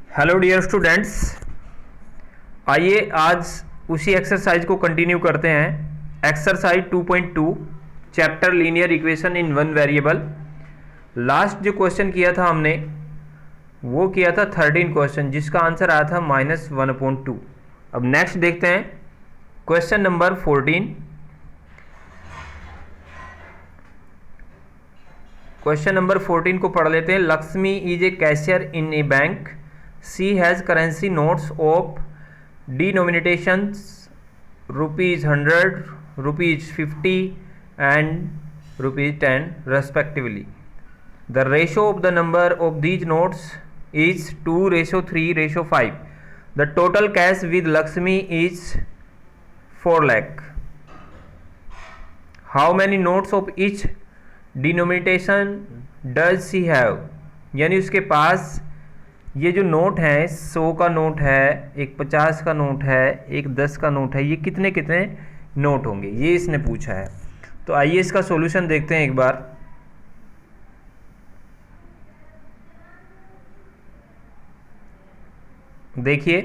Hello dear students, आइए आज उसी एक्सरसाइज को कंटिन्यू करते हैं। Exercise 2.2 chapter linear equation in one variable. Last जो क्वेश्चन किया था हमने वो किया था 13 क्वेश्चन, जिसका आंसर आया था -1/2। अब नेक्स्ट देखते हैं क्वेश्चन नंबर 14। क्वेश्चन नंबर 14 को पढ़ लेते हैं। Lakshmi is a cashier in A bank. She has currency notes of denominations ₹100, ₹50 and ₹10 respectively. The ratio of the number of these notes is 2:3:5. The total cash with Lakshmi is 4 lakh. How many notes of each denomination does she have? यानी उसके पास ये जो note है 100 का note है, एक 50 का note है, एक 10 का नोट है, ये कितने कितने नोट होंगे, ये इसने पूछा है। तो आइए इसका सॉल्यूशन देखते हैं एक बार। देखिए,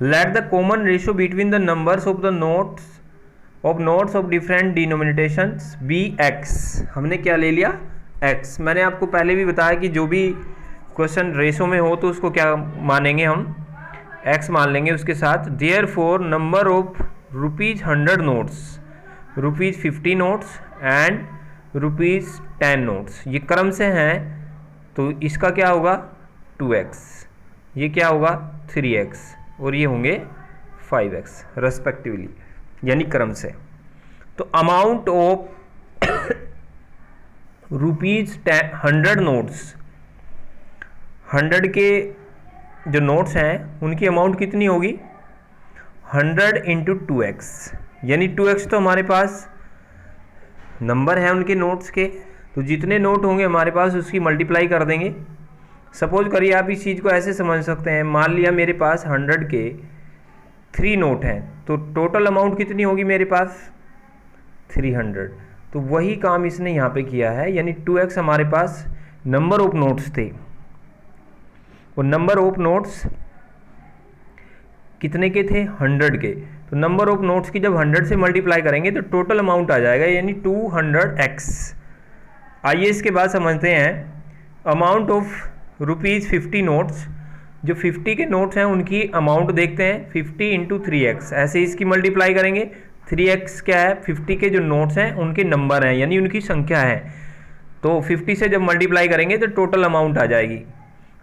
let the common ratio between the numbers of the notes of different denominations be X. हमने क्या ले लिया? एक्स। मैंने आपको पहले भी बताया कि जो भी क्वेश्चन रेशो में हो तो उसको क्या मानेंगे, हम एक्स मान लेंगे उसके साथ। Therefore number of ₹100 notes, ₹50 notes and ₹10 notes, ये क्रम से हैं, तो इसका क्या होगा 2x, ये क्या होगा 3x और ये होंगे 5x रेस्पेक्टिवली, यानी क्रम से। तो अमाउंट ऑफ ₹100 नोट्स, 100 के जो नोट्स हैं उनकी अमाउंट कितनी होगी 100 × 2x, यानी 2x तो हमारे पास नंबर है उनके नोट्स के, तो जितने नोट होंगे हमारे पास उसकी मल्टीप्लाई कर देंगे। सपोज करिए, आप इस चीज़ को ऐसे समझ सकते हैं, मान लिया मेरे पास 100 के 3 नोट हैं, तो टोटल अमाउंट कितनी होगी मेरे पास 300। तो वही काम इसने यहाँ पे किया है, यानी 2x हमारे पास नंबर ऑफ नोट्स थे, और नंबर ऑफ नोट्स कितने के थे 100 के। तो नंबर ऑफ नोट्स की जब 100 से मल्टीप्लाई करेंगे तो टोटल अमाउंट आ जाएगा, यानी 200x। आइए इसके बाद समझते हैं अमाउंट ऑफ ₹50 नोट्स। जो 50 के नोट्स हैं उनकी अमाउंट देखते हैं, 50 × 3x, ऐसे इसकी मल्टीप्लाई करेंगे। 3x क्या है, 50 के जो नोट्स हैं उनके नंबर हैं, यानी उनकी संख्या है, तो 50 से जब मल्टीप्लाई करेंगे तो टोटल अमाउंट आ जाएगी।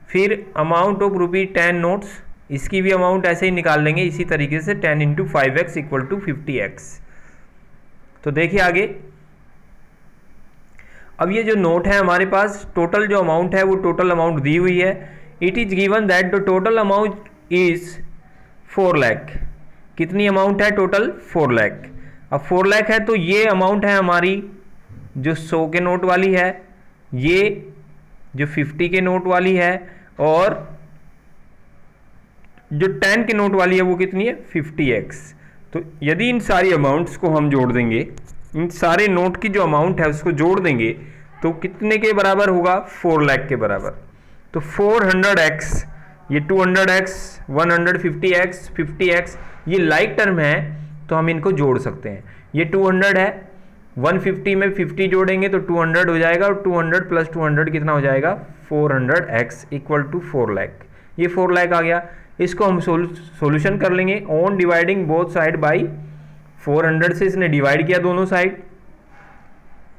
फिर अमाउंट ऑफ ₹10 नोट्स, इसकी भी अमाउंट ऐसे ही निकाल लेंगे इसी तरीके से, 10 × 5x = 50x। तो देखिए आगे, अब ये जो नोट है हमारे पास, टोटल जो अमाउंट है वो टोटल अमाउंट दी हुई है। It is given that the total amount is 4 lakh. कितनी अमाउंट है टोटल 4 लाख। अब 4 लाख है तो ये अमाउंट है हमारी जो 100 के नोट वाली है, ये जो 50 के नोट वाली है, और जो 10 के नोट वाली है वो कितनी है 50x। तो यदि इन सारी अमाउंट्स को हम जोड़ देंगे, इन सारे नोट की जो अमाउंट है उसको जोड़ देंगे तो कितने के बराबर होगा 4 लाख के बराबर। तो 400x, ये 200x, 150x, 50x, ये लाइक टर्म है तो हम इनको जोड़ सकते हैं। ये 200 है, 150 में 50 जोड़ेंगे तो 200 हो जाएगा, और 200 + 200 कितना हो जाएगा 400x = 4 लाख। ये 4 लाख आ गया। इसको हम सॉल्यूशन कर लेंगे on dividing both side by 400 से इसने डिवाइड किया दोनों साइड।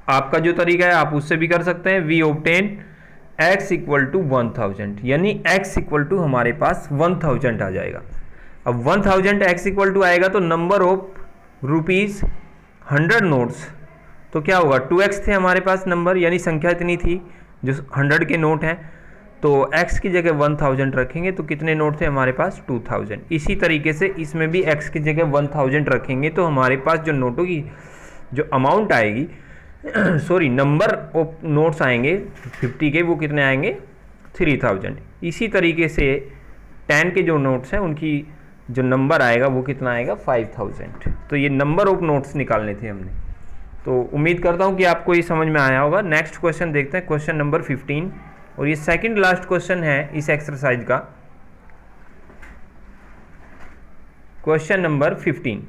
आपका जो तरीका है आप उससे भी कर सकते हैं। वी ऑब्टेन x = 1000, यानी x = हमारे पास 1000 आ जाएगा। अब 1000 x = आएगा तो नंबर ऑफ ₹100 नोट्स, तो क्या होगा 2x थे हमारे पास नंबर, यानी संख्या इतनी थी जो 100 के नोट हैं, तो x की जगह 1000 रखेंगे तो कितने नोट थे हमारे पास 2000। इसी तरीके से इसमें भी x की जगह 1000 रखेंगे तो हमारे पास जो नोटों की जो अमाउंट आएगी सॉरी नंबर ऑफ नोट्स आएंगे 50 के, वो कितने आएंगे 3000। इसी तरीके से 10 के जो नोट्स हैं उनकी जो नंबर आएगा वो कितना आएगा 5000। तो ये नंबर ऑफ नोट्स निकालने थे हमने। तो उम्मीद करता हूँ कि आपको ये समझ में आया होगा। नेक्स्ट क्वेश्चन देखते हैं, क्वेश्चन नंबर 15। और ये सेकंड लास्ट क्वेश्चन है इस एक्सरसाइज का, question number 15।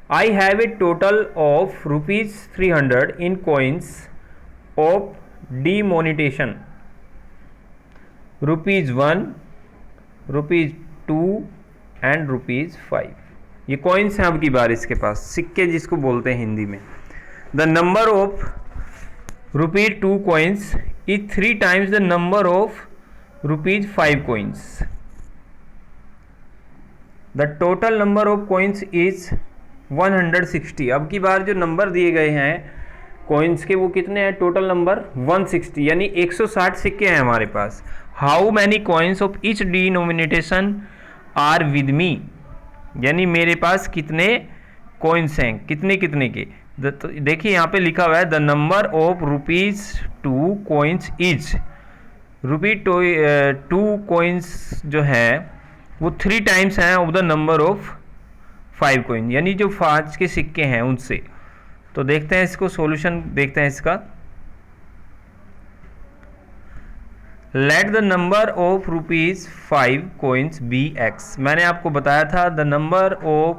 I have a total of ₹300 in coins of denomination, ₹1, ₹2 and ₹5। ये कॉइन्स हैं अब की बार इसके पास, सिक्के जिसको बोलते हैं हिंदी में। The number of ₹2 coins is 3 times the number of ₹5 coins. The total number of coins is 160। अब की बार जो नंबर दिए गए हैं कॉइन्स के वो कितने हैं? टोटल नंबर 160, यानी 160 सिक्के हैं हमारे पास। How many coins of each denomination are with me, यानी मेरे पास कितने कॉइन्स हैं, कितने कितने के। तो देखिए यहाँ पे लिखा हुआ है the number of ₹2 coins is, ₹2 coins जो है वो 3 times हैं of the number of 5 coin, यानी जो 5 के सिक्के हैं उनसे। तो देखते हैं इसको, सॉल्यूशन देखते हैं इसका। Let the number of ₹5 coins be x। मैंने आपको बताया था the number of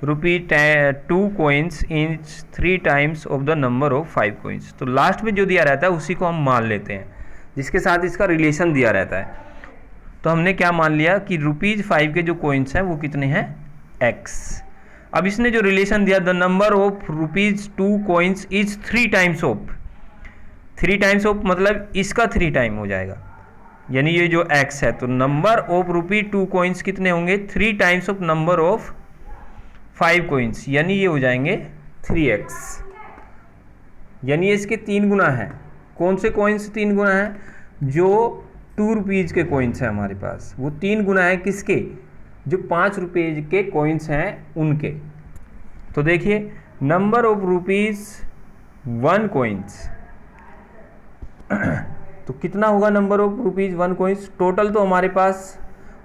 ₹2 coins is 3 times of the number of 5 coins. तो लास्ट में जो दिया रहता है उसी को हम मान लेते हैं, जिसके साथ इसका रिलेशन दिया रहता है। तो हमने क्या मान लिया कि ₹5 के जो कॉइन्स हैं वो कितने हैं? x। अब इसने जो रिलेशन दिया the number of ₹2 coins is 3 times of, 3 times of मतलब इसका 3 टाइम हो जाएगा, यानी ये जो x है। तो नंबर ऑफ ₹2 कॉइन्स कितने होंगे? 3 times of number of 5 coins, यानी ये हो जाएंगे 3x, यानी ये इसके 3 गुना है। कौन से कॉइन्स 3 गुना है? जो ₹2 के कॉइन्स हैं हमारे पास, वो 3 गुना है किसके? जो ₹5 के कॉइन्स हैं उनके। तो देखिए नंबर ऑफ ₹1 कॉइन्स तो कितना होगा नंबर ऑफ ₹1 कॉइन्स? टोटल तो हमारे पास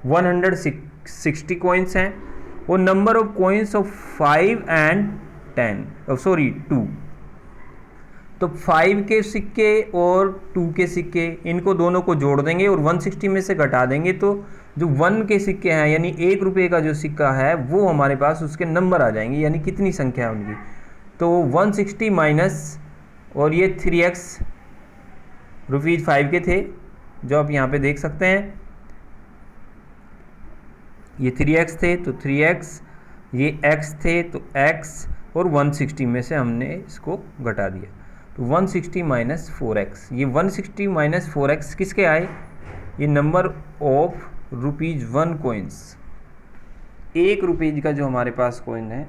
160 कॉइन्स हैं, और number of coins of 5 and 2। तो 5 के सिक्के और 2 के सिक्के, इनको दोनों को जोड़ देंगे और 160 में से घटा देंगे, तो जो 1 के सिक्के हैं यानी ₹1 का जो सिक्का है वो हमारे पास उसके नंबर आ जाएंगे, यानी कितनी संख्या है उनकी। तो 160 माइनस, और ये 3x ₹5 के थे जो आप यहाँ पे देख सकते हैं, ये 3x थे तो 3x, ये x थे तो x, और 160 में से हमने इसको घटा दिया तो 160 माइनस 4x। ये 160 माइनस 4x किसके आए? ये नंबर ऑफ ₹1 कॉइन्स, ₹1 का जो हमारे पास कॉइन है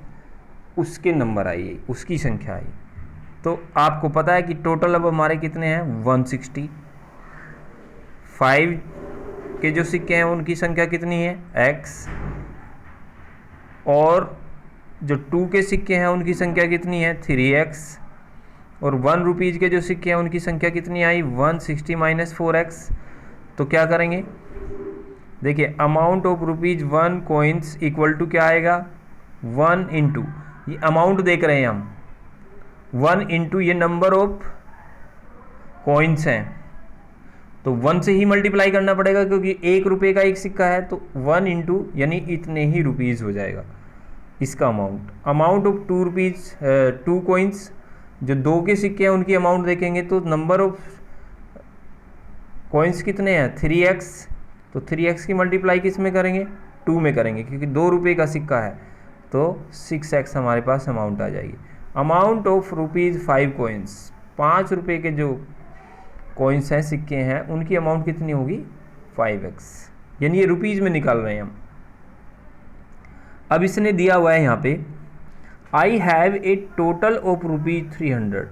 उसके नंबर आई, उसकी संख्या आई। तो आपको पता है कि टोटल अब हमारे कितने हैं? 160। 5 के जो सिक्के हैं उनकी संख्या कितनी है? x, और जो 2 के सिक्के हैं उनकी संख्या कितनी है? 3x, और ₹1 के जो सिक्के हैं उनकी संख्या कितनी आई? 160 माइनस 4x। तो क्या करेंगे? देखिए amount of ₹1 coins equal to क्या आएगा? 1 इंटू, ये अमाउंट देख रहे हैं हम, 1 इंटू ये नंबर ऑफ कॉइन्स हैं, तो 1 से ही मल्टीप्लाई करना पड़ेगा क्योंकि ₹1 का एक सिक्का है, तो 1 इंटू यानी इतने ही रुपीज़ हो जाएगा इसका अमाउंट। अमाउंट ऑफ ₹2 कॉइन्स, जो 2 के सिक्के हैं उनकी अमाउंट देखेंगे तो नंबर ऑफ कॉइन्स कितने हैं? 3x, तो 3x की मल्टीप्लाई किस में करेंगे? 2 में करेंगे, क्योंकि ₹2 का सिक्का है, तो 6x हमारे पास अमाउंट आ जाएगी। अमाउंट ऑफ ₹5 कॉइन्स, ₹5 के जो कॉइन्स हैं, सिक्के हैं, उनकी अमाउंट कितनी होगी? 5x, यानी ये रुपीज़ में निकाल रहे हैं हम। अब इसने दिया हुआ है यहाँ पे आई have a total of ₹300।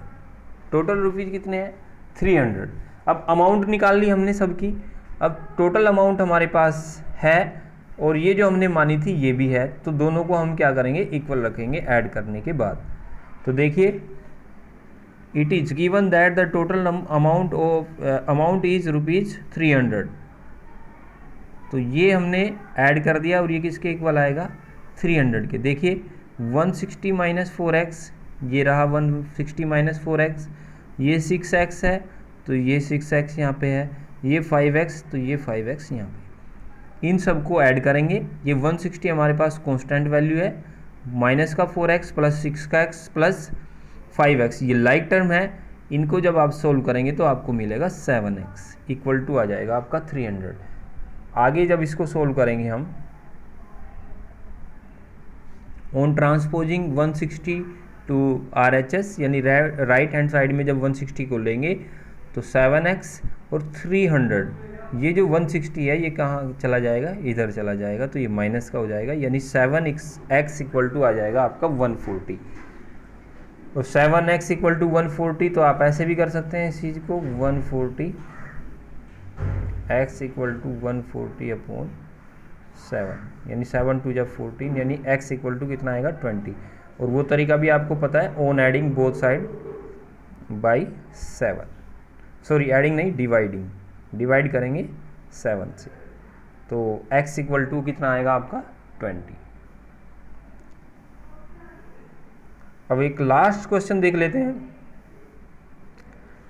Total rupees कितने हैं? 300। अब अमाउंट निकाल ली हमने सबकी, अब टोटल अमाउंट हमारे पास है और ये जो हमने मानी थी ये भी है, तो दोनों को हम क्या करेंगे? इक्वल रखेंगे ऐड करने के बाद। तो देखिए it is given that the total amount is ₹300। तो ये हमने ऐड कर दिया और ये किसके इक्वल आएगा? 300 के। देखिए 160 माइनस 4x, ये रहा 160 माइनस 4x, ये 6x है तो ये 6x यहाँ पे है, ये 5x, तो ये 5x यहाँ पे, इन सबको ऐड करेंगे। ये 160 हमारे पास कांस्टेंट वैल्यू है, माइनस का 4x प्लस 6 का x प्लस 5x, ये लाइक टर्म है। इनको जब आप सोल्व करेंगे तो आपको मिलेगा 7x इक्वल टू आ जाएगा आपका 300। आगे जब इसको सोल्व करेंगे हम ऑन ट्रांसपोजिंग 160 टू RHS, यानी राइट हैंड साइड में जब 160 को लेंगे तो 7x और 300, ये जो 160 है ये कहाँ चला जाएगा, इधर चला जाएगा, तो ये माइनस का हो जाएगा, यानी 7x इक्वल टू आ जाएगा आपका 140। और 7x इक्वल टू 140 तो आप ऐसे भी कर सकते हैं इस चीज़ को, 140 x इक्वल टू 140 अपॉन 7, यानी 7 टू जब 14, यानी x इक्वल टू कितना आएगा 20। और वो तरीका भी आपको पता है, on adding both side by 7, sorry adding नहीं, डिवाइड करेंगे 7 से, तो x इक्वल टू कितना आएगा आपका 20। अब एक लास्ट क्वेश्चन देख लेते हैं।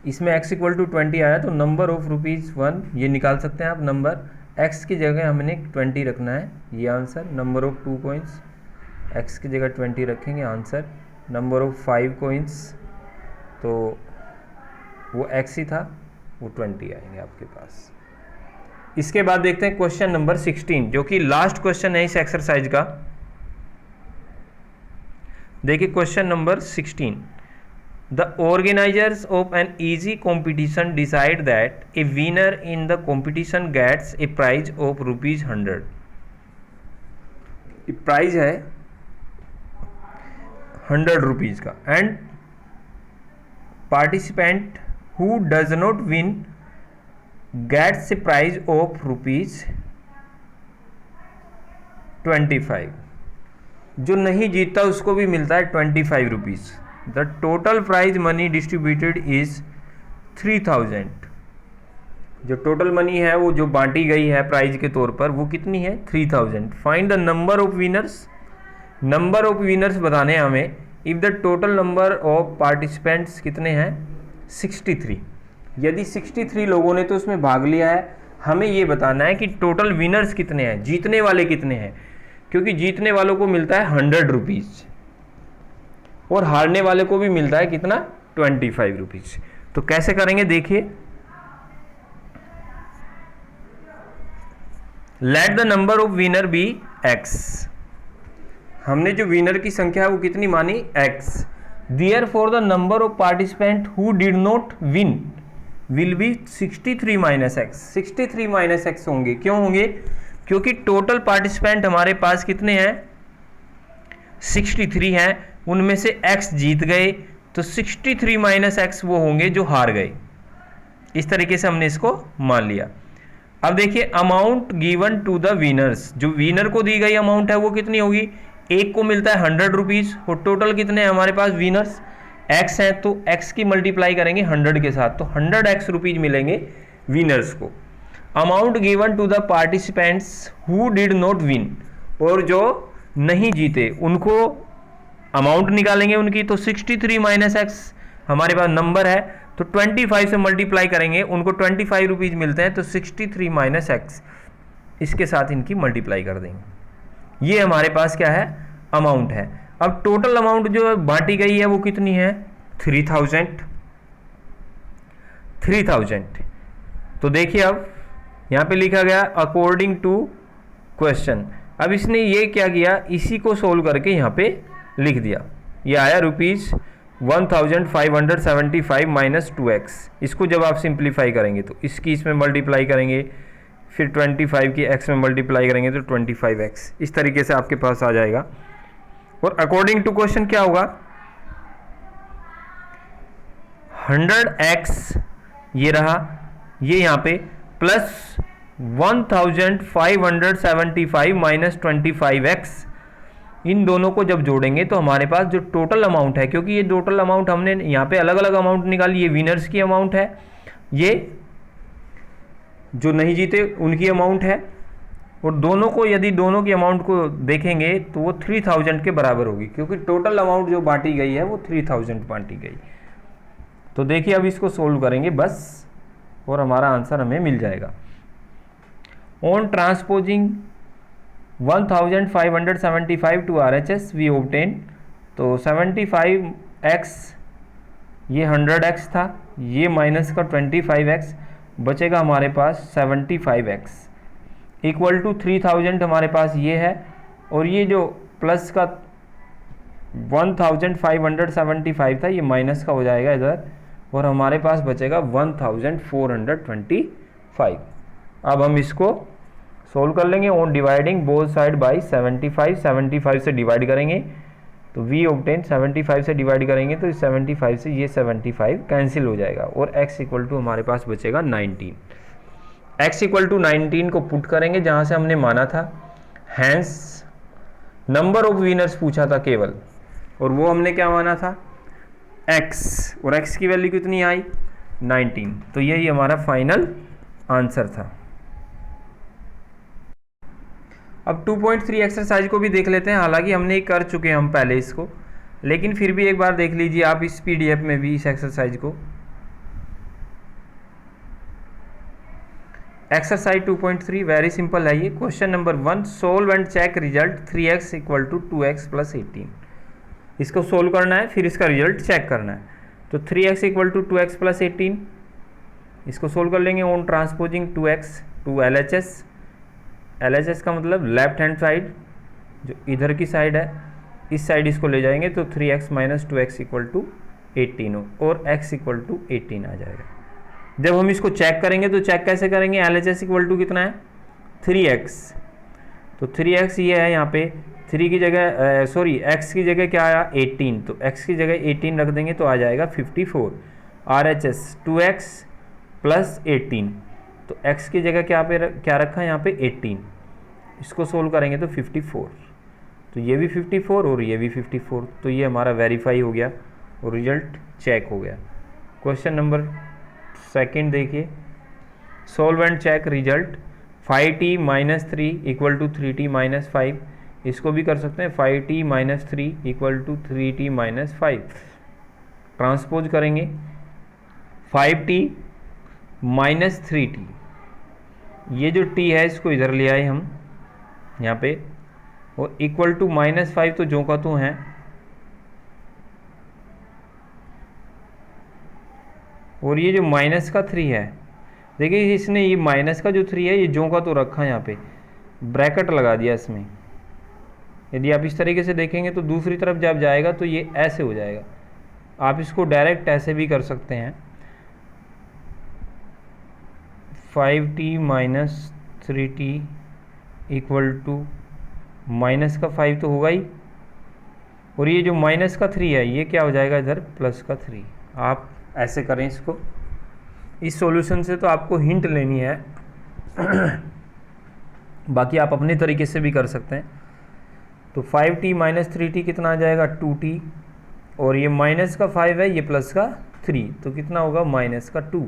इसमें x इक्वल टू 20 आया तो नंबर ऑफ ₹1 ये निकाल सकते हैं आप। नंबर x की जगह हमने 20 रखना है, ये answer. Number of 2 coins, x की जगह 20 रखेंगे, आंसर। नंबर ऑफ 5 कॉइन्स, तो वो x ही था, वो 20 आएंगे आपके पास। इसके बाद देखते हैं क्वेश्चन नंबर 16, जो कि लास्ट क्वेश्चन है इस एक्सरसाइज का। देखिए question number 16, the organisers of an easy competition decide that a winner in the competition gets a prize of ₹100। Prize है ₹100 का, and participant who does not win gets a prize of ₹25। जो नहीं जीतता उसको भी मिलता है ₹25। The total prize money distributed is 3000। जो टोटल मनी है वो जो बांटी गई है प्राइज के तौर पर वो कितनी है 3000। Find the number of winners. Number of winners बताने हमें। If the total number of participants कितने हैं 63। यदि 63 लोगों ने तो उसमें भाग लिया है, हमें ये बताना है कि टोटल विनर्स कितने हैं, जीतने वाले कितने हैं, क्योंकि जीतने वालों को मिलता है ₹100 और हारने वाले को भी मिलता है कितना ₹25। तो कैसे करेंगे देखिए, let the number of winner be x। हमने जो विनर की संख्या है वो कितनी मानी x। Therefore the number of participant who did not win will be 63 minus x। 63 minus x होंगे, क्यों होंगे, क्योंकि टोटल पार्टिसिपेंट हमारे पास कितने हैं 63 हैं, उनमें से x जीत गए, तो 63 माइनस x वो होंगे जो हार गए। इस तरीके से हमने इसको मान लिया। अब देखिए amount given to the winners, जो विनर को दी गई अमाउंट है वो कितनी होगी, एक को मिलता है ₹100 और टोटल कितने हैं हमारे पास विनर्स x हैं, तो x की मल्टीप्लाई करेंगे 100 के साथ, तो 100x रुपीज मिलेंगे विनर्स को। Amount given to the participants who did not win, और जो नहीं जीते उनको अमाउंट निकालेंगे उनकी, तो 63 माइनस x हमारे पास नंबर है, तो 25 से मल्टीप्लाई करेंगे, उनको ₹25 मिलते हैं, तो 63 माइनस x इसके साथ इनकी मल्टीप्लाई कर देंगे। ये हमारे पास क्या है अमाउंट है। अब टोटल अमाउंट जो बांटी गई है वो कितनी है 3000। तो देखिए अब यहाँ पे लिखा गया अकॉर्डिंग टू क्वेश्चन। अब इसने ये क्या किया, इसी को सोल्व करके यहाँ पे लिख दिया। ये आया ₹1575 माइनस 2x। इसको जब आप सिंप्लीफाई करेंगे तो इसकी इसमें मल्टीप्लाई करेंगे, फिर 25 की x में मल्टीप्लाई करेंगे तो 25x, इस तरीके से आपके पास आ जाएगा। और अकॉर्डिंग टू क्वेश्चन क्या होगा 100x ये रहा, ये यहाँ पे प्लस 1575 माइनस 25x, इन दोनों को जब जोड़ेंगे तो हमारे पास जो टोटल अमाउंट है, क्योंकि ये टोटल अमाउंट हमने यहाँ पे अलग अलग अमाउंट निकाली, ये विनर्स की अमाउंट है, ये जो नहीं जीते उनकी अमाउंट है, और दोनों को यदि दोनों की अमाउंट को देखेंगे तो वो 3000 के बराबर होगी, क्योंकि टोटल अमाउंट जो बांटी गई है वो 3000 बांटी गई। तो देखिए अब इसको सोल्व करेंगे बस। और हमारा आंसर हमें मिल जाएगा। On transposing 1575 to RHS we obtain, तो 75x ये 100x था, ये माइनस का 25x बचेगा हमारे पास 75x इक्वल टू 3000 हमारे पास ये है, और ये जो प्लस का 1575 था ये माइनस का हो जाएगा इधर, और हमारे पास बचेगा 1425। अब हम इसको सोल्व कर लेंगे on dividing both side by 75 से डिवाइड करेंगे तो वी ऑब्टेन 75 से डिवाइड करेंगे तो 75 से ये 75 कैंसिल हो जाएगा, और x इक्वल टू हमारे पास बचेगा 19। x इक्वल टू 19 को पुट करेंगे जहाँ से हमने माना था, हैंस नंबर ऑफ विनर्स पूछा था केवल, और वो हमने क्या माना था x, और x की वैल्यू कितनी आई 19, तो यही हमारा फाइनल आंसर था। अब 2.3 एक्सरसाइज को भी देख लेते हैं, हालांकि हमने कर चुके हैं हम पहले इसको, लेकिन फिर भी एक बार देख लीजिए आप इस PDF में भी इस एक्सरसाइज को। एक्सरसाइज 2.3 वेरी सिंपल है ये। Question number 1, solve and check result 3x equal to 2x plus 18। इसको सोल्व करना है, फिर इसका रिजल्ट चेक करना है। तो 3x equal to 2x plus 18, इसको सोल्व कर लेंगे on transposing 2x to LHS। LHS का मतलब लेफ्ट हैंड साइड, जो इधर की साइड है, इस साइड इसको ले जाएंगे तो 3x minus 2x equal to 18 और x इक्वल टू 18 आ जाएगा। जब हम इसको चेक करेंगे तो चेक कैसे करेंगे, LHS इक्वल टू कितना है 3x, तो 3x ये है यहाँ पे, 3 की जगह x की जगह क्या आया 18, तो x की जगह 18 रख देंगे तो आ जाएगा 54। RHS 2x प्लस 18, तो x की जगह क्या रखा है यहाँ पे 18, इसको सोल्व करेंगे तो 54, तो ये भी 54 और ये भी 54, तो ये हमारा वेरीफाई हो गया और रिजल्ट चेक हो गया। क्वेश्चन नंबर 2 देखिए, solve and check result 5t minus 3 equal to 3t minus 5, इसको भी कर सकते हैं 5t minus 3 equal to 3t minus 5। Transpose करेंगे 5t माइनस 3t, ये जो t है इसको इधर ले आए हम यहाँ पे, और इक्वल टू माइनस 5 तो जो का तो है, और ये जो माइनस का 3 है, देखिए इसने ये माइनस का जो 3 है ये जो का तो रखा है यहाँ पे, ब्रैकेट लगा दिया इसमें। यदि आप इस तरीके से देखेंगे तो दूसरी तरफ जब जाएगा तो ये ऐसे हो जाएगा, आप इसको डायरेक्ट ऐसे भी कर सकते हैं, 5t minus 3t equal to minus का 5 तो होगा ही, और ये जो माइनस का 3 है ये क्या हो जाएगा इधर प्लस का 3। आप ऐसे करें इसको, इस सॉल्यूशन से तो आपको हिंट लेनी है बाकी आप अपने तरीके से भी कर सकते हैं। तो 5t माइनस 3t कितना आ जाएगा 2t, और ये माइनस का 5 है ये प्लस का 3, तो कितना होगा माइनस का 2।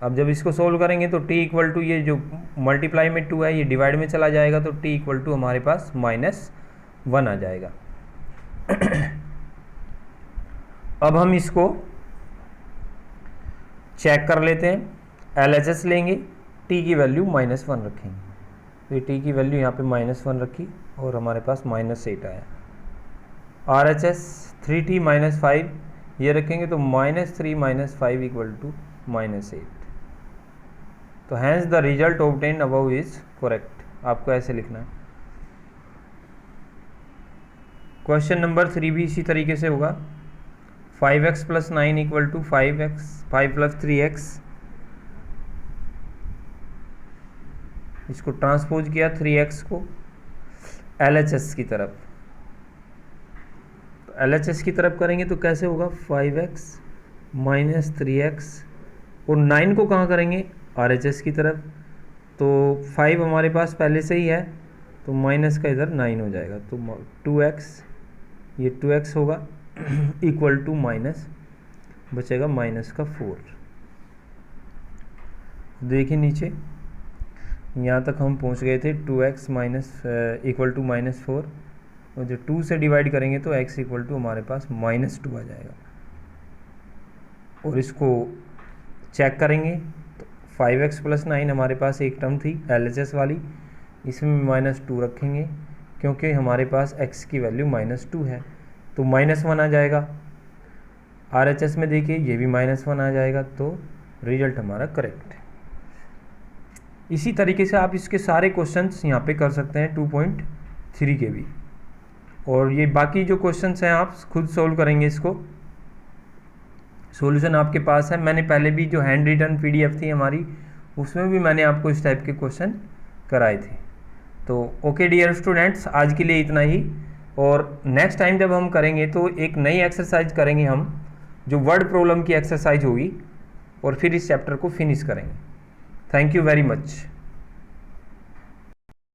अब जब इसको सोल्व करेंगे तो t इक्वल टू ये जो मल्टीप्लाई में 2 है ये डिवाइड में चला जाएगा, तो t इक्वल टू हमारे पास -1 आ जाएगा अब हम इसको चेक कर लेते हैं, LHS लेंगे, t की वैल्यू -1 रखेंगे, तो ये t की वैल्यू यहाँ पे -1 रखी और हमारे पास -8 आया। RHS 3t माइनस 5 ये रखेंगे तो -3 माइनस 5 इक्वल टू -8, तो hence the result obtain above is correct. आपको ऐसे लिखना है। क्वेश्चन नंबर 3 भी इसी तरीके से होगा, 5x plus 9 equal to 5 plus 3x, इसको ट्रांसपोज किया 3x को LHS की तरफ, तो LHS की तरफ करेंगे तो कैसे होगा 5x माइनस 3x, और 9 को कहाँ करेंगे RHS की तरफ, तो 5 हमारे पास पहले से ही है तो माइनस का इधर 9 हो जाएगा, तो 2x ये 2x होगा इक्वल टू माइनस बचेगा माइनस का 4। देखिए नीचे यहाँ तक हम पहुँच गए थे, 2x माइनस इक्वल टू -4, और जो 2 से डिवाइड करेंगे तो x इक्वल टू हमारे पास -2 आ जाएगा, और इसको चेक करेंगे तो 5x + 9 हमारे पास एक टर्म थी LHS वाली, इसमें -2 रखेंगे क्योंकि हमारे पास x की वैल्यू -2 है, तो -1 आ जाएगा। RHS में देखिए ये भी -1 आ जाएगा, तो रिजल्ट हमारा करेक्ट है। इसी तरीके से आप इसके सारे क्वेश्चंस यहाँ पे कर सकते हैं 2.3 के भी, और ये बाकी जो क्वेश्चंस हैं आप खुद सोल्व करेंगे इसको। सॉल्यूशन आपके पास है, मैंने पहले भी जो हैंड रिटन PDF थी हमारी उसमें भी मैंने आपको इस टाइप के क्वेश्चन कराए थे। तो ओके डियर स्टूडेंट्स, आज के लिए इतना ही, और नेक्स्ट टाइम जब हम करेंगे तो एक नई एक्सरसाइज करेंगे हम, जो वर्ड प्रॉब्लम की एक्सरसाइज होगी, और फिर इस चैप्टर को फिनिश करेंगे। Thank you very much.